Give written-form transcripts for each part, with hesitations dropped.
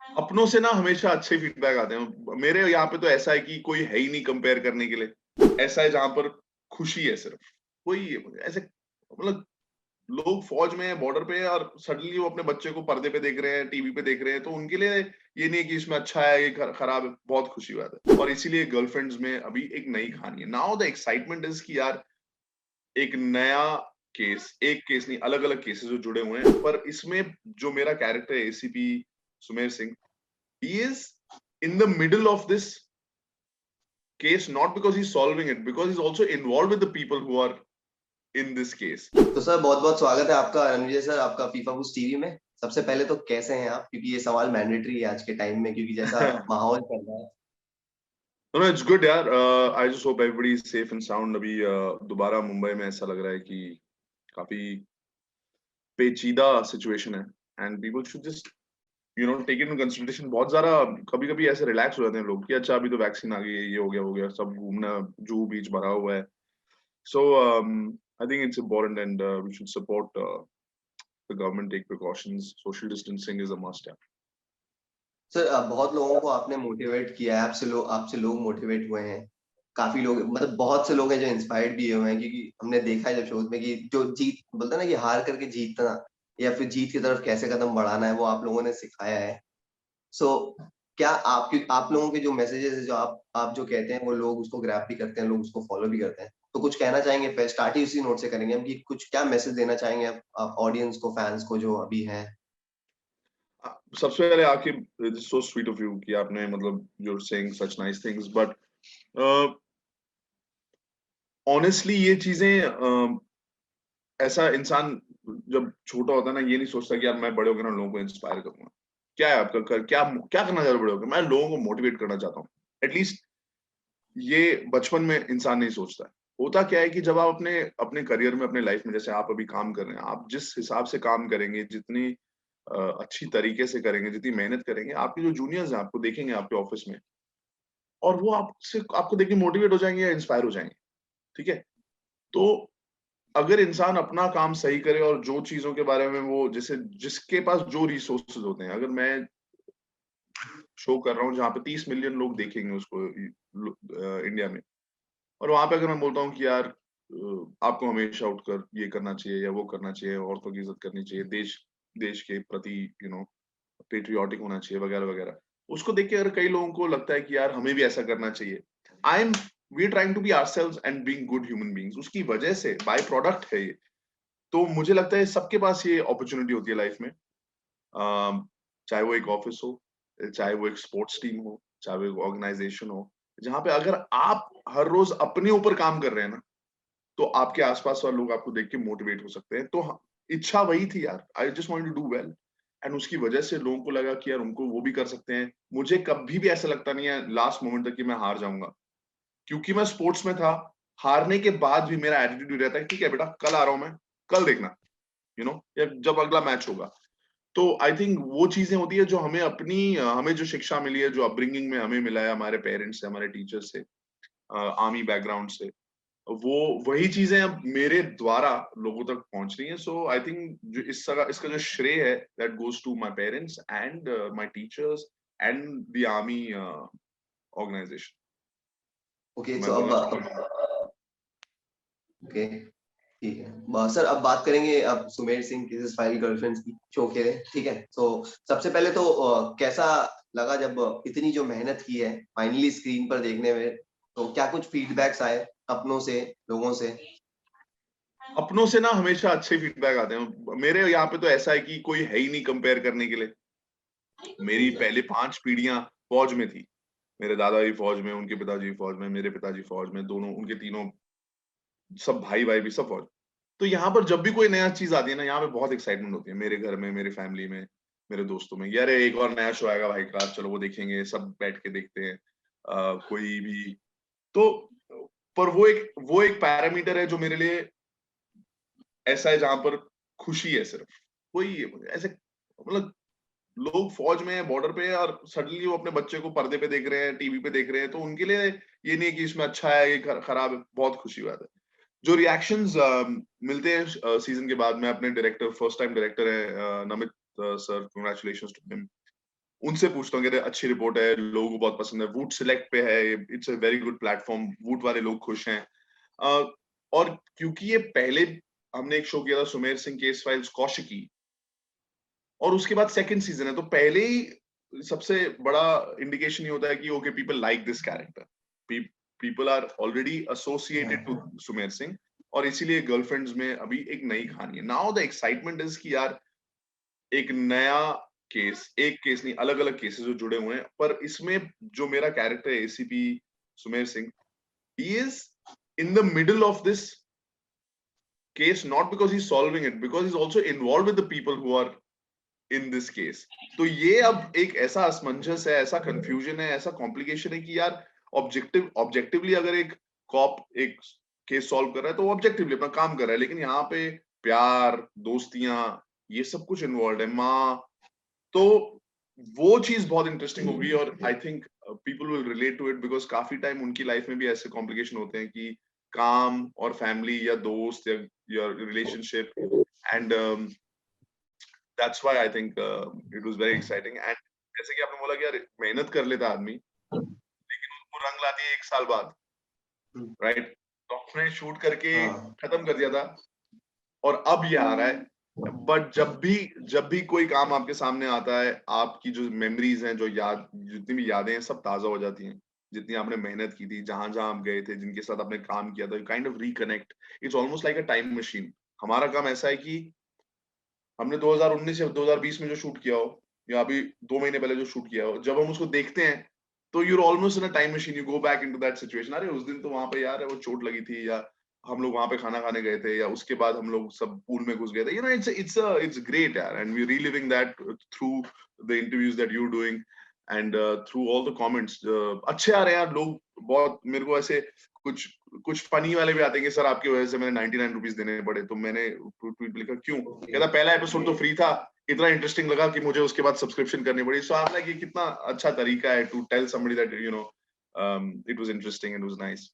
अपनों से ना हमेशा अच्छे फीडबैक आते हैं। मेरे यहाँ पे तो ऐसा है कि कोई है ही नहीं कंपेयर करने के लिए। ऐसा है जहाँ पर खुशी है सिर्फ। कोई ऐसे मतलब लोग फौज में हैं, बॉर्डर पे है और सडनली वो अपने बच्चे को पर्दे पे देख रहे हैं, टीवी पे देख रहे हैं, तो उनके लिए ये नहीं है कि इसमें अच्छा है, ये खराब है, बहुत खुशी की बात है। और इसीलिए गर्लफ्रेंड्स में अभी एक नई कहानी है। नाउ द एक्साइटमेंट इज़ कि यार एक नया केस, एक केस नहीं, अलग-अलग केसेस जो जुड़े हुए हैं, पर इसमें जो मेरा कैरेक्टर है ACP Sumer Singh, he is in the middle of this case not because he's solving it, because he's also involved with the people who are in this case. तो सर बहुत-बहुत स्वागत है आपका रणविजय सर आपका फीफा बूस्ट टीवी में। सबसे पहले तो कैसे हैं आप? क्योंकि ये सवाल मैंडेटरी है आज के टाइम में क्योंकि जैसा माहौल चल रहा है। No, it's good यार। I just hope everybody is safe and sound। अभी दोबारा मुंबई में ऐसा लग रहा है कि काफी पेचीदा सिचुएशन है and people should just take it in consideration. बहुत ज्यादा कभी-कभी ऐसे रिलैक्स हो जाते हैं लोग कि अच्छा अभी तो वैक्सीन आ गई है, ये हो गया, वो हो गया, सब घूमना, जूहू बीच भरा हुआ है। So I think it's important and we should support the government, take precautions. Social distancing is a must. Yeah. Sir बहुत लोगों को आपने मोटिवेट किया है, आपसे लोग मोटिवेट हुए हैं। काफ़ी लोग मतलब बहुत से लोग हैं जो इंस्पायर्ड भी हुए हैं क्योंकि हमने देखा है जब शोज़ में कि जो जीत बोलते हैं ना कि हार करके जीतना या फिर जीत की तरफ कैसे कदम बढ़ाना है, वो आप लोगों ने सिखाया है। सो क्या आप लोगों के जो मैसेजेस हैं, जो आप जो कहते हैं, वो लोग उसको ग्रैब भी करते हैं, लोग उसको फॉलो भी करते हैं। तो कुछ कहना चाहेंगे फिर स्टार्ट ही उसी नोट से करेंगे हम कि कुछ क्या मैसेज देना चाहेंगे आप ऑडियंस को, फैन्स को जो अभी हैं? सबसे पहले आपकी it's so sweet of you कि आपने मतलब you're saying such nice things, but honestly ये चीजें ऐसा इंसान जब छोटा होता है ना, ये नहीं सोचता कि यार मैं बड़े होकर ना लोगों को इंस्पायर करूंगा। क्या है आपका क्या क्या करना चाहते हो बड़े होकर? मैं लोगों को मोटिवेट करना चाहता हूँ। एटलीस्ट ये बचपन में इंसान नहीं सोचता है। होता क्या है कि जब आप अपने अपने करियर में, अपने लाइफ में, जैसे आप अभी काम कर रहे हैं, आप जिस हिसाब से काम करेंगे, जितनी अच्छी तरीके से करेंगे, जितनी मेहनत करेंगे, आपके जो जूनियर्स हैं आपको देखेंगे आपके ऑफिस में और वो आपसे आपको देख के मोटिवेट हो जाएँगे या इंस्पायर हो जाएँगे, ठीक है? तो अगर इंसान अपना काम सही करे और जो चीज़ों के बारे में वो जैसे जिसके पास जो रिसोर्सेज़ होते हैं, अगर मैं शो कर रहा हूँ जहाँ पे 30 मिलियन लोग देखेंगे उसको इंडिया में, और वहाँ पे अगर मैं बोलता हूँ कि यार आपको हमेशा उठकर ये करना चाहिए या वो करना चाहिए, औरतों की इज़्ज़त करनी चाहिए, देश देश के प्रति पैट्रियोटिक होना चाहिए वगैरह-वगैरह। उसको देख के अगर कई लोगों को लगता है कि यार हमें भी ऐसा करना चाहिए। I am we are trying to be ourselves and being good human beings, उसकी वजह से बाय प्रोडक्ट है ये। तो मुझे लगता है सबके पास ये अपॉर्च्युनिटी होती है लाइफ में। चाहे वो एक ऑफिस हो, चाहे वो एक स्पोर्ट्स टीम हो, चाहे वो एक ऑर्गेनाइजेशन हो, जहाँ पे अगर आप हर रोज अपने ऊपर काम कर रहे हैं ना, तो आपके आसपास वाले लोग आपको देख के मोटिवेट हो सकते हैं। तो इच्छा वही थी यार, I just want to do well and उसकी वजह से लोगों को लगा कि यार उनको वो भी कर सकते हैं। मुझे कभी भी ऐसा लगता नहीं है लास्ट मोमेंट तक कि मैं हार जाऊंगा, क्योंकि मैं स्पोर्ट्स में था। हारने के बाद भी मेरा एटीट्यूड रहता है, ठीक है बेटा, कल आ रहा हूं मैं, कल देखना, या जब अगला मैच होगा। तो आई थिंक वो चीजें होती है जो हमें हमें जो शिक्षा मिली है, जो अपब्रिंगिंग में हमें मिला है हमारे पेरेंट्स से, हमारे टीचर्स से, आर्मी बैकग्राउंड से, वो वही चीजें अब मेरे द्वारा लोगों तक पहुंच रही हैं। सो आई थिंक जो इसका जो श्रेय है that goes to my parents and my teachers and the army organisation. Okay, तो सो मैं अब बोलना चाहूंगा। ओके, ठीक है। सर अब बात करेंगे अब Sumer Singh cases file girlfriends की शो के लिए, ठीक है? तो सबसे पहले तो कैसा लगा जब इतनी जो मेहनत की है फाइनली स्क्रीन पर देखने में, तो क्या कुछ फीडबैक्स आए अपनों से, लोगों से? अपनों से ना हमेशा अच्छे फीडबैक आते हैं। मेरे यहाँ पे तो ऐसा है कि कोई है ही नहीं कंपेयर करने के लिए। मेरी पहले 5 पीढ़ियाँ फौज में थी। मेरे दादाजी फौज में, उनके पिताजी फौज में, मेरे पिताजी फौज में, दोनों उनके तीनों सब भाई-भाई भी सब फौज। तो यहाँ पर जब भी कोई नया चीज़ आती है ना, यहाँ पे बहुत एक्साइटमेंट होती है मेरे घर में, मेरे फैमिली में, मेरे दोस्तों में। यार एक और नया शो आएगा भाई का, चलो वो देखेंगे, सब बैठ के देखते हैं। कोई भी तो पर वो एक पैरामीटर है जो मेरे लिए ऐसा है जहाँ पर खुशी है सिर्फ। कोई ऐसे मतलब लोग फौज में हैं, बॉर्डर पे है और सडनली वो अपने बच्चे को पर्दे पे देख रहे हैं, टीवी पे देख रहे हैं, तो उनके लिए ये नहीं है कि इसमें अच्छा है, ये खराब है, बहुत खुशी की बात है। जो रिएक्शंस मिलते हैं सीज़न के बाद में, अपने डायरेक्टर, फर्स्ट टाइम डायरेक्टर है Namit sir, congratulations to him. उनसे पूछता हूँ कि अरे अच्छी रिपोर्ट है, लोगों को बहुत पसंद है, वूट सिलेक्ट पे है, it's a very good platform, वूट वाले लोग खुश हैं। और क्योंकि ये पहले हमने एक शो किया था सुमेर सिंह केस फाइल्स कौशिकी, और उसके बाद सेकंड सीजन है, तो पहले ही सबसे बड़ा इंडिकेशन ये होता है कि okay people like this character, people are already associated to Sumer Singh, और इसीलिए गर्लफ्रेंड्स में अभी एक नई कहानी है। नाउ द एक्साइटमेंट इज कि यार एक नया केस, एक केस नहीं, अलग अलग केसेस जो जुड़े हुए हैं, पर इसमें जो मेरा कैरेक्टर है ACP Sumer Singh, he is in the middle of this case not because he's solving it, because he's also involved with the people who are in this case. तो ये अब एक ऐसा असमंजस है, ऐसा कंफ्यूजन है, ऐसा कॉम्प्लिकेशन है कि यार ऑब्जेक्टिवली अगर एक कॉप एक केस सॉल्व कर रहा है तो वो ऑब्जेक्टिवली अपना काम कर रहा है, लेकिन यहाँ पे प्यार, दोस्तियां, ये सब कुछ इन्वॉल्व है, माँ, तो वो चीज बहुत इंटरेस्टिंग होगी। और I think people will relate to it, because काफी टाइम उनकी लाइफ में भी ऐसे कॉम्प्लिकेशन होते हैं कि काम और फैमिली या दोस्त या relationship, and that's why I think it was very exciting. And जैसे कि आपने बोला कि यार मेहनत कर लेता आदमी, लेकिन उसको रंग लाती है 1 साल बाद, राइट? तो हमने शूट करके खत्म कर दिया था और अब ये आ रहा है। बट जब भी कोई काम आपके सामने आता है, आपकी जो मेमोरीज हैं, जो याद, जितनी भी यादें हैं, सब ताजा हो जाती हैं। जितनी आपने मेहनत की थी, जहां जहां आप गए थे, जिनके साथ आपने काम किया था, kind of reconnect. It's almost like a time machine. हमारा काम ऐसा है कि हमने 2019 या 2020 में जो शूट किया हो, या अभी 2 महीने पहले जो शूट किया हो, जब हम उसको देखते हैं तो you're almost in a time machine, you go back into that situation. अरे उस दिन तो वहां पे यार वो चोट लगी थी, या हम लोग वहां पे खाना खाने गए थे, या उसके बाद हम लोग सब पूल में घुस गए थे। इट्स ग्रेट यार, and we reliving that through the interviews that you doing, and through all the comments. अच्छे आ रहे हैं यार लोग, बहुत। मेरे को ऐसे कुछ कुछ फनी वाले भी आते हैं कि सर आपकी वजह से मैंने 99 रुपीज देने पड़े, तो मैंने ट्वीट पे लिखा क्यों, कहता पहला एपिसोड तो फ्री था, इतना इंटरेस्टिंग लगा कि मुझे उसके बाद सब्सक्रिप्शन करनी पड़ी। सो आप लाइक ये कितना अच्छा तरीका है to tell somebody that it was interesting, it was nice.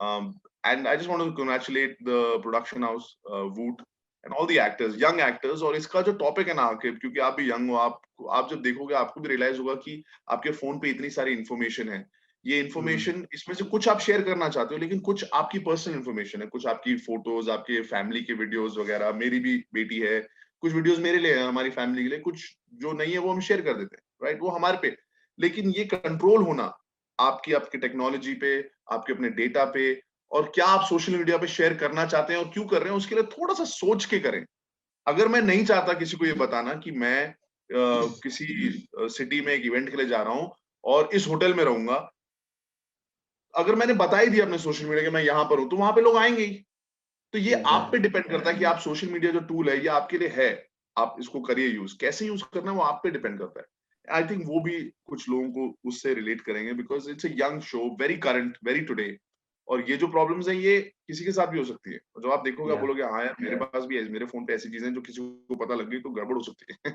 And I just want to congratulate the production house, Voot, and all the actors, young actors. और इसका जो टॉपिक है ना, क्योंकि आप भी यंग हो, आप जब देखोगे आपको भी रियलाइज होगा कि आपके फोन पे इतनी सारी इन्फॉर्मेशन है। ये इन्फॉर्मेशन, इसमें से कुछ आप शेयर करना चाहते हो, लेकिन कुछ आपकी पर्सनल इन्फॉर्मेशन है, कुछ आपकी फोटोज, आपके फैमिली के वीडियोस वगैरह। मेरी भी बेटी है, कुछ वीडियोस मेरे लिए है, हमारी फैमिली के लिए, कुछ जो नहीं है वो हम शेयर कर देते हैं, राइट? वो हमारे पे। लेकिन ये कंट्रोल होना आपकी आपकी टेक्नोलॉजी पे, आपके अपने डेटा पे, और क्या आप सोशल मीडिया पे शेयर करना चाहते हैं और क्यों कर रहे हैं, उसके लिए थोड़ा सा सोच के करें। अगर मैं नहीं चाहता किसी को ये बताना कि मैं किसी सिटी में एक इवेंट के लिए जा रहा हूँ और इस होटल में रहूंगा, अगर मैंने बता ही दिया अपने सोशल मीडिया कि मैं यहाँ पर हूँ, तो वहां पे लोग आएंगे ही। तो ये आप पे डिपेंड करता है कि आप सोशल मीडिया जो टूल है ये आपके लिए है, आप इसको करिए यूज, कैसे यूज करना है वो आप पे डिपेंड करता है। आई थिंक वो भी कुछ लोगों को उससे रिलेट करेंगे, because it's a young show, very current, very today. और ये जो प्रॉब्लम्स है ये किसी के साथ भी हो सकती है, और जब आप देखोगे आप बोलोगे हाँ यार मेरे पास भी है, मेरे फोन पे ऐसी चीजें हैं जो किसी को पता लग गई तो गड़बड़ हो सकती है।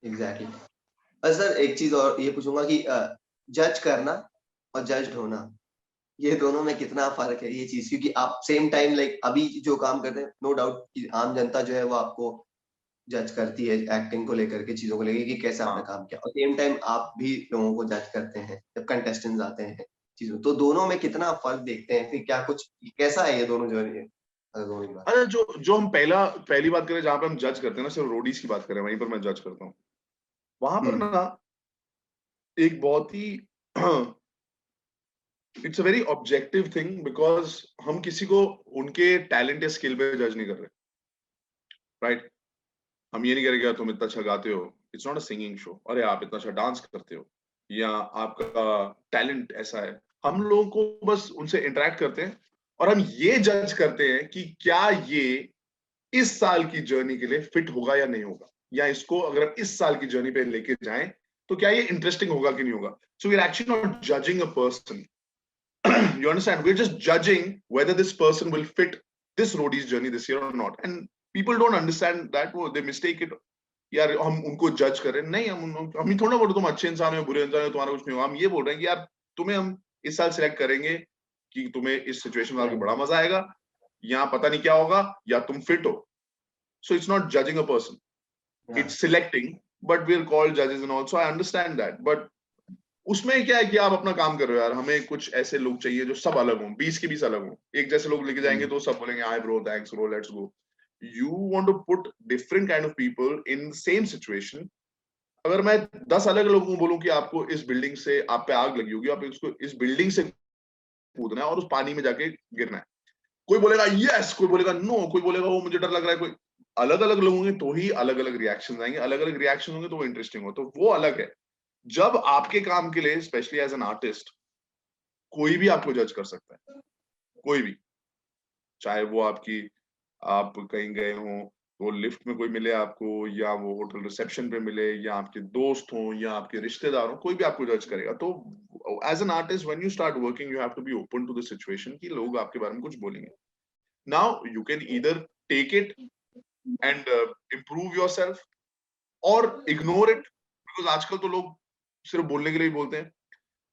एग्जैक्टली। सर एक चीज और ये पूछूंगा कि जज करना और जज्ड होना, ये दोनों में कितना फर्क है ये चीज? क्योंकि आप सेम टाइम लाइक अभी जो काम करते हैं, नो डाउट कि आम जनता जो है वो आपको जज करती है एक्टिंग को लेकर के, चीजों को लेकर कि कैसे आपने हाँ, काम किया, और सेम टाइम आप भी लोगों को जज करते हैं जब कंटेस्टेंट्स आते हैं चीजों, तो दोनों में कितना फर्क देखते हैं? फिर क्या कुछ कैसा है ये दोनों जो है, अगर दोनों की बात? अच्छा, जो जो हम पहली बात करें, जहां पे हम जज करते हैं ना, सिर्फ रोडीज की बात करें, वहीं पर मैं जज करता हूँ। वहां पर ना एक बहुत ही it's a very objective thing, because हम किसी को उनके टैलेंट या स्किल पे जज नहीं कर रहे, राइट? हम ये नहीं करेंगे यार तुम इतना अच्छा गाते हो, it's not a singing show, अरे आप इतना अच्छा डांस करते हो, या आपका टैलेंट ऐसा है। हम लोगों को बस उनसे इंटरेक्ट करते हैं और हम ये जज करते हैं कि क्या ये इस साल की जर्नी के लिए फिट होगा या नहीं होगा, या इसको अगर हम इस साल की जर्नी पे लेके जाएं तो क्या ये इंटरेस्टिंग होगा कि नहीं होगा। So we are actually not judging a person, you understand, we're just judging whether this person will fit this roadie's journey this year or not, and people don't understand that, वो they mistake it। यार हम उनको जज कर रहे हैं, नहीं, हम ही थोड़ा बोल तुम अच्छे इंसान हो, बुरे इंसान हो, तुम्हारा कुछ नहीं होगा। हम ये बोल रहे हैं कि यार तुम्हें हम इस साल सिलेक्ट करेंगे कि तुम्हें इस सिचुएशन में आके बड़ा मजा आएगा, यहाँ पता नहीं क्या होगा, या तुम फिट हो। So it's not judging a person, it's selecting but we're called judges and also I understand that. But उसमें क्या है कि आप अपना काम कर रहे हो यार, हमें कुछ ऐसे लोग चाहिए जो सब अलग हों, 20 के 20 अलग हों। एक जैसे लोग लेके जाएंगे तो सब बोलेंगे hi bro, thanks bro, let's go. You want to put different kind of people in the same situation. अगर मैं 10 अलग लोगों को बोलूं कि आपको इस बिल्डिंग से, आप पे आग लगी होगी, आप इसको इस बिल्डिंग से कूदना है और उस पानी में जाके गिरना है, कोई बोलेगा यस, कोई बोलेगा नो, कोई बोलेगा वो मुझे डर लग रहा है, कोई अलग अलग लोग होंगे तो ही अलग अलग रिएक्शन आएंगे, अलग अलग रिएक्शन होंगे तो वो इंटरेस्टिंग हो, तो वो अलग है। जब आपके काम के लिए स्पेशली एज एन आर्टिस्ट कोई भी आपको जज कर सकता है, कोई भी, चाहे वो आपकी, आप कहीं गए हो, वो लिफ्ट में कोई मिले आपको, या वो होटल रिसेप्शन पे मिले, या आपके दोस्त हो, या आपके रिश्तेदार हो, कोई भी आपको जज करेगा। तो as an artist when you start working you have to be open to the situation कि लोग आपके बारे में कुछ बोलेंगे। Now you can either take it and improve yourself और इग्नोर इट, बिकॉज आजकल तो लोग सिर्फ बोलने के लिए ही बोलते हैं।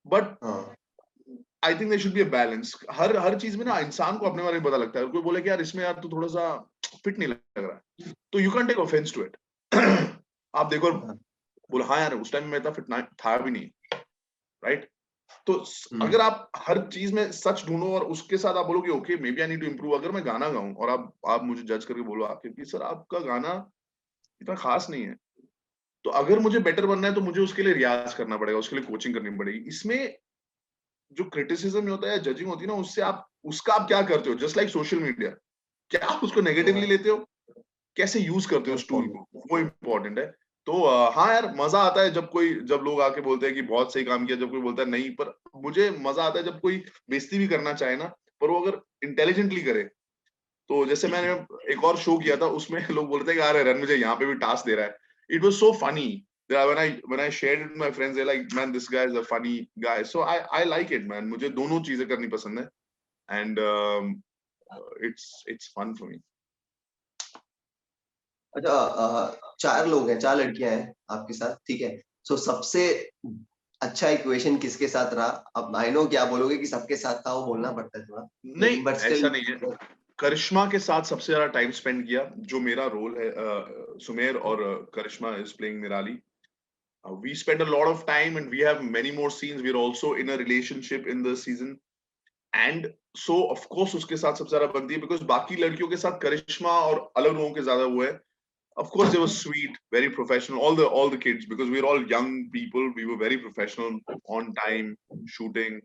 But I think there should be a balance. हर चीज में ना इंसान को अपने बारे में पता लगता है। कोई बोले कि यार इसमें यार तो थोड़ा सा फिट नहीं लग रहा है, तो you can take offence to it. आप देखो, बोले हाँ यार उस टाइम में इतना फिट था भी नहीं, राइट? तो अगर आप हर चीज में सच ढूंढो और उसके साथ आप बोलोगे okay maybe I need to improve. अगर मैं गाना गाऊं और आप मुझे जज करके बोलो आपके कि सर आपका गाना इतना खास नहीं है, तो अगर मुझे बेटर बनना है तो मुझे उसके लिए रियाज करना पड़ेगा, उसके लिए कोचिंग करनी पड़ेगी। इसमें जो क्रिटिसिज्म होता है, जजिंग होती है ना, उससे आप उसका आप क्या करते हो? जस्ट लाइक सोशल मीडिया, क्या आप उसको नेगेटिवली लेते हो, कैसे यूज करते हो उस टूल को, वो इम्पोर्टेंट है। तो हाँ यार मजा आता है जब लोग आके बोलते हैं कि बहुत सही काम किया, जब कोई बोलता है नहीं, पर मुझे मजा आता है जब कोई बेइज्जती भी करना चाहे ना, पर वो अगर इंटेलिजेंटली करे। तो जैसे मैंने एक और शो किया था, उसमें लोग बोलते हैं कि अरे रन मुझे यहाँ पे भी टास्क दे रहा है। It was so funny when I shared it with my friends, they're like, man, this guy is a funny guy. So I like it, man. मुझे दोनों चीजें करनी पसंद है, and it's fun for me. अच्छा, 4 लोग हैं, 4 लड़कियां हैं आपके साथ, ठीक है? सो सबसे अच्छा इक्वेशन किसके साथ रहा? अब आई नो क्या बोलोगे कि सबके साथ था, वो बोलना पड़ता है थोड़ा, नहीं, लेकिन बट ऐसा स्टिल नहीं है। करिश्मा के साथ सबसे ज्यादा टाइम स्पेंड किया, जो मेरा रोल है, सुमेर और करिश्मा इज प्लेइंग निराली। We spend a lot of time and we have many more scenes. We're also in a relationship in the season. And so of course उसके साथ सबसे ज्यादा बनती है, because बाकी लड़कियों के साथ करिश्मा और अलग लोगों के ज्यादा वो है। Of course they were sweet, very professional, all the kids, because we're all young people, we were very professional, on time, shooting.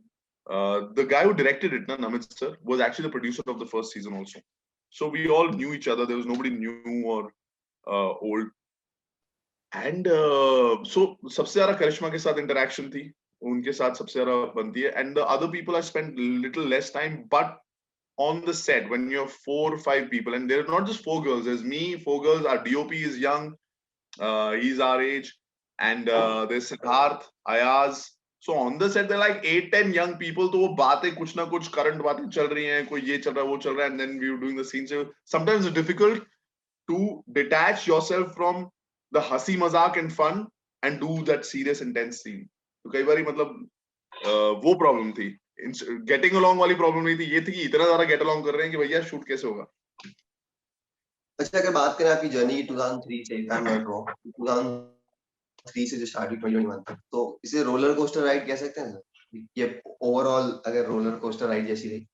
The guy who directed it, Namit sir, was actually the producer of the first season also. So we all knew each other. There was nobody new or old. And so सबसे ज्यादा करिश्मा के साथ interaction थी, उनके साथ सबसे ज्यादा बनती है। And the other people I spend little less time, but on the set when you have 4 or 5 people, and there are not just 4 girls, there's me, 4 girls, our DOP is young, he's our age, and there's Siddharth, Ayaz. So on the set there are like 8-10 young people, तो वो बातें कुछ ना कुछ current बातें चल रही हैं, कोई ये चल रहा है वो चल रहा है, and then we were doing the scene. So sometimes it's difficult to detach yourself from the हंसी मजाक and fun and do that serious intense scene. तो कई बारी मतलब वो प्रॉब्लम थी, गेटिंग अलोंग वाली प्रॉब्लम नहीं थी, ये थी कि इतना ज्यादा गेट अलोंग कर रहे हैं कि भैया शूट कैसे होगा। अच्छा, अगर बात करें आपकी जर्नी 2003 से, if I am not wrong, 2003 से जो स्टार्ट हुई 2021 तक, तो इसे रोलर कोस्टर राइड कह सकते हैं सर? ये ओवरऑल अगर रोलर कोस्टर राइड जैसी रही?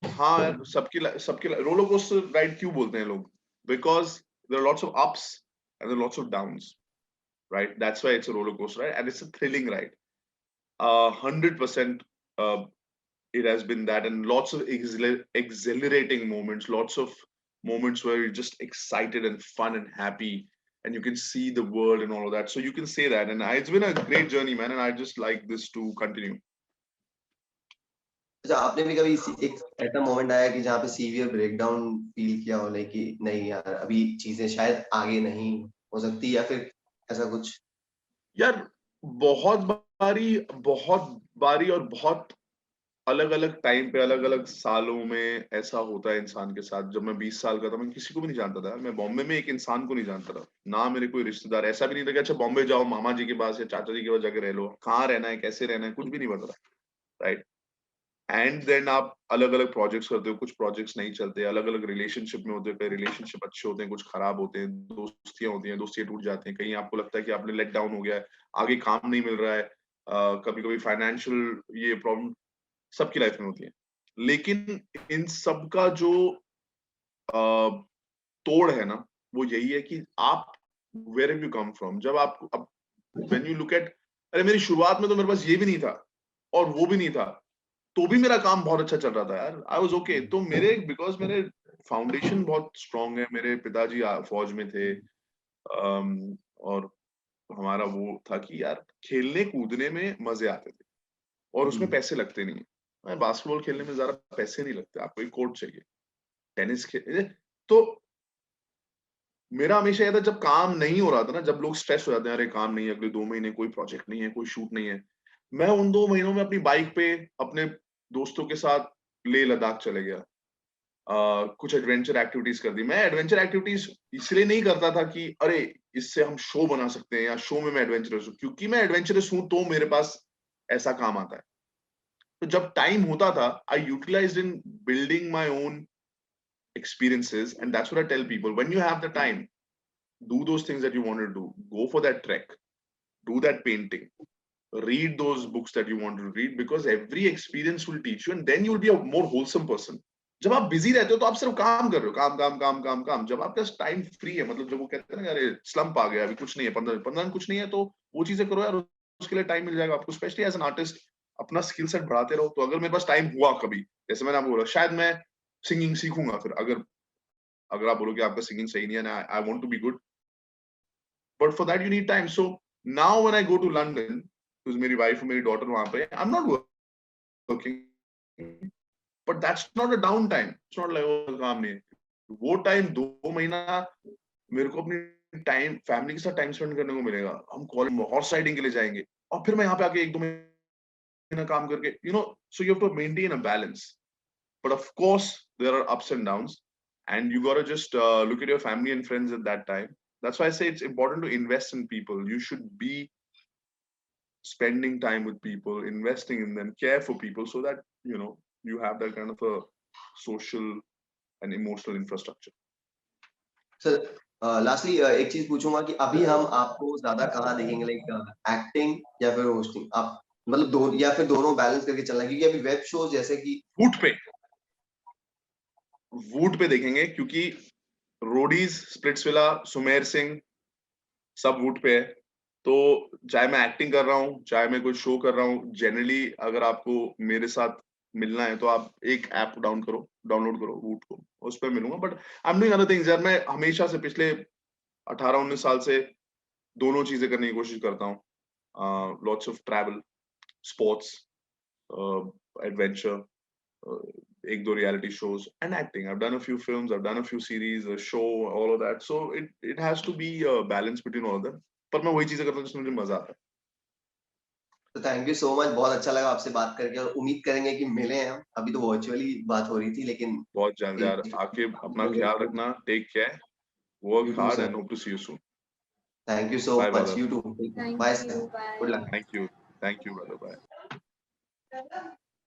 हाँ यार, सबकी रोलर कोस्टर राइड क्यों बोलते हैं लोग? Because there are lots of ups and there are lots of downs, right? That's why it's a roller coaster ride and it's a thrilling ride. 100% it has been that, and lots of exhilarating moments, lots of moments where you're just excited and fun and happy, and you can see the world and all of that. So you can say that, and it's been a great journey, man, and I just like this to continue. अच्छा, आपने भी कभी एक ऐसा moment आया कि जहाँ पे सीवियर ब्रेकडाउन फील किया हो, लाइक कि नहीं यार अभी चीजें शायद आगे नहीं हो सकती, या फिर ऐसा कुछ? यार बहुत बारी और बहुत अलग अलग टाइम पे, अलग अलग सालों में ऐसा होता है इंसान के साथ। जब मैं 20 साल का था, मैं किसी को भी नहीं जानता था। मैं बॉम्बे में एक इंसान को नहीं जानता था, ना मेरे कोई रिश्तेदार। ऐसा भी नहीं था कि अच्छा बॉम्बे जाओ मामा जी के पास या चाचा जी के पास जाके रह लो, कहाँ रहना है, कैसे रहना है, कुछ भी नहीं पता था, राइट? एंड देन आप अलग अलग प्रोजेक्ट्स करते हो, कुछ प्रोजेक्ट्स नहीं चलते, अलग अलग रिलेशनशिप में होते हो, कई रिलेशनशिप अच्छे होते हैं, कुछ खराब होते हैं, दोस्तियां होती हैं, दोस्तियां टूट जाती हैं, कहीं आपको लगता है कि आपने लेट डाउन हो गया है, आगे काम नहीं मिल रहा है, कभी कभी फाइनेंशियल ये प्रॉब्लम सबकी लाइफ में होती है। लेकिन इन सब का जो तोड़ है ना, वो यही है कि आप where have you come from. जब आप अब व्हेन यू लुक एट, अरे मेरी शुरुआत में तो मेरे पास ये भी नहीं था और वो भी नहीं था, तो भी मेरा काम बहुत अच्छा चल रहा था यार, आई वाज ओके। तो मेरे बिकॉज मेरे फाउंडेशन बहुत स्ट्रांग है, मेरे पिताजी फौज में थे, और हमारा वो था कि यार खेलने कूदने में मजे आते थे और उसमें पैसे लगते नहीं है। बास्केटबॉल खेलने में ज्यादा पैसे नहीं लगते, आपको एक कोर्ट चाहिए, टेनिस खेल तो मेरा हमेशा ये था, जब काम नहीं हो रहा था ना, जब लोग स्ट्रेस हो जाते हैं, अरे काम नहीं है, अगले 2 महीने कोई प्रोजेक्ट नहीं है, कोई शूट नहीं है, मैं उन 2 महीनों में अपनी बाइक पे अपने दोस्तों के साथ लेह लद्दाख चले गया। कुछ एडवेंचर एक्टिविटीज कर दी। मैं एडवेंचर एक्टिविटीज इसलिए नहीं करता था कि अरे इससे हम शो बना सकते हैं या शो में मैं एडवेंचरस हूँ, क्योंकि मैं एडवेंचरस हूँ तो मेरे पास ऐसा काम आता है। तो जब टाइम होता था, I utilized in building my own experiences, and that's what I tell people: when you have the time, do those things that you want to do, go for that trek, do that painting, read those books that you want to read, because every experience will teach you and then you will be a more wholesome person. जब आप busy रहते हो तो आप सिर्फ काम कर रहे हो, काम काम काम काम काम। जब आपके पास टाइम फ्री है, मतलब जब वो कहते हैं ना, अरे स्लंप आ गया, अभी कुछ नहीं है, 15 दिन कुछ नहीं है, तो वो चीजें करो यार, उसके लिए टाइम मिल जाएगा आपको। स्पेशली एज एन आर्टिस्ट अपना स्किल सेट बढ़ाते रहो। तो अगर मेरे पास टाइम हुआ कभी, जैसे मैंने आपको बोला, शायद मैं सिंगिंग सीखूंगा फिर, अगर अगर आप बोलो कि आपका सिंगिंग सही नहीं है, I want to be good, but for that you need time. So now when I go to London, क्योंकि मेरी वाइफ और मेरी डॉटर वहां पे, I am not working, but that's not a down time, it's not like काम नहीं है। वो टाइम 2 महीना मेरे को अपनी टाइम फैमिली के साथ टाइम स्पेंड करने को मिलेगा। हम कॉलेज हॉर्स राइडिंग के लिए जाएंगे और फिर मैं यहाँ पे आके 1-2 महीना काम करके, so you have to maintain a balance. But of course, there are ups and downs, and you gotta just look at your family and friends at that time. That's why I say it's important to invest in people. You should be spending time with people, investing in them, care for people, so that you have that kind of a social and emotional infrastructure. Sir lastly एक चीज पूछूंगा कि अभी हम आपको ज्यादा कहाँ देखेंगे, लाइक एक्टिंग या फिर होस्टिंग? आप मतलब दो या फिर दोनों बैलेंस करके चलना, क्योंकि अभी वेब शोज जैसे कि वूट पे देखेंगे, क्योंकि रोडीज, स्प्लिट्सविला, सुमेर सिंह सब वूट पे है। तो चाहे मैं एक्टिंग कर रहा हूँ, चाहे मैं कोई शो कर रहा हूँ, जनरली अगर आपको मेरे साथ मिलना है तो आप एक ऐप डाउनलोड करो वूट को, उस पर मिलूंगा। But I am doing other things यार। मैं हमेशा से पिछले 18-19 साल से दोनों चीजें करने की कोशिश करता हूँ। Lots of travel, sports, adventure, एक-दो reality shows and acting. I've done a few films, I've done a few series, a show, all of that. So it has to be a balance between all of them. पर मैं वही चीजें करता हूँ जिसमें मुझे मजा आता है। तो थैंक यू सो मच, बहुत अच्छा लगा आपसे बात करके और उम्मीद करेंगे कि मिले हम। अभी तो वर्चुअली बात हो रही थी, लेकिन बहुत जल्द यार, आके अपना ख्याल रखना, take care, you work too hard सर। and hope to see you soon. Thank you so Bye मच, brother. You too. Bye sir, good luck. Thank you. Thank you brother. Bye.